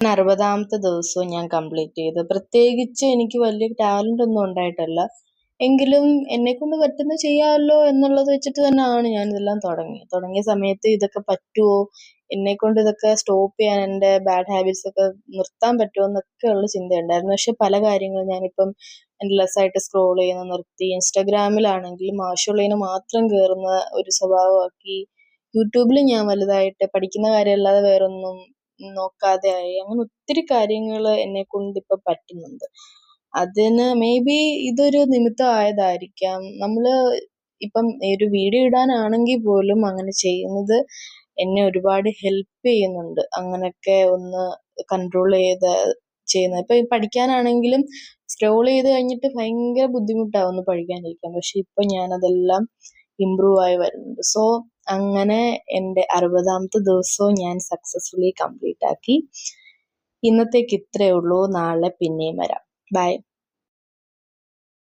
60ാമത്തെ ദിവസവും ഞാൻ കംപ്ലീറ്റ് ചെയ്തു. പ്രത്യേകിച്ച് എനിക്ക് വലിയ ടാലന്റ് ഒന്നും ഉണ്ടായിട്ടല്ല. എങ്കിലും എന്നെക്കൊണ്ട് പറ്റുന്നത് ചെയ്യാമല്ലോ എന്നുള്ളത് വെച്ചിട്ട് തന്നെയാണ് ഞാനിതെല്ലാം തുടങ്ങിയ സമയത്ത് ഇതൊക്കെ പറ്റുമോ, എന്നെക്കൊണ്ട് ഇതൊക്കെ സ്റ്റോപ്പ് ചെയ്യാൻ, എൻ്റെ ബാഡ് ഹാബിറ്റ്സ് ഒക്കെ നിർത്താൻ പറ്റുമോ എന്നൊക്കെയുള്ള ചിന്തയുണ്ടായിരുന്നു. പക്ഷെ പല കാര്യങ്ങളും ഞാനിപ്പം എൻഡ്ലെസ് ആയിട്ട് സ്ക്രോൾ ചെയ്യുന്നത് നിർത്തി. ഇൻസ്റ്റാഗ്രാമിലാണെങ്കിലും ആവശ്യമുള്ളതിന് മാത്രം കയറുന്ന ഒരു സ്വഭാവമാക്കി. യൂട്യൂബിൽ ഞാൻ വലുതായിട്ട് പഠിക്കുന്ന കാര്യമല്ലാതെ വേറൊന്നും നോക്കാതെ ആയി. അങ്ങനെ ഒത്തിരി കാര്യങ്ങൾ എന്നെക്കൊണ്ട് ഇപ്പൊ പറ്റുന്നുണ്ട്. അതിന് മേ ബി ഇതൊരു നിമിത്തമായതായിരിക്കാം. നമ്മള് ഇപ്പം ഒരു വീഡിയോ ഇടാനാണെങ്കിൽ പോലും അങ്ങനെ ചെയ്യുന്നത് എന്നെ ഒരുപാട് ഹെൽപ്പ് ചെയ്യുന്നുണ്ട്. അങ്ങനെയൊക്കെ ഒന്ന് കൺട്രോൾ ചെയ്യുന്നത്. ഇപ്പൊ പഠിക്കാനാണെങ്കിലും സ്ക്രോൾ ചെയ്ത് കഴിഞ്ഞിട്ട് ഭയങ്കര ബുദ്ധിമുട്ടാവും ഒന്ന് പഠിക്കാനിരിക്കാൻ. പക്ഷെ ഇപ്പൊ ഞാനതെല്ലാം ഇമ്പ്രൂവ് ആയി വരുന്നുണ്ട്. സോ അങ്ങനെ എൻ്റെ 60ാമത്തെ ദിവസവും ഞാൻ സക്സസ്ഫുള്ളി കംപ്ലീറ്റ് ആക്കി. ഇന്നത്തേക്ക് ഇത്രയേ ഉള്ളൂ. നാളെ പിന്നെയും വരാം. ബൈ.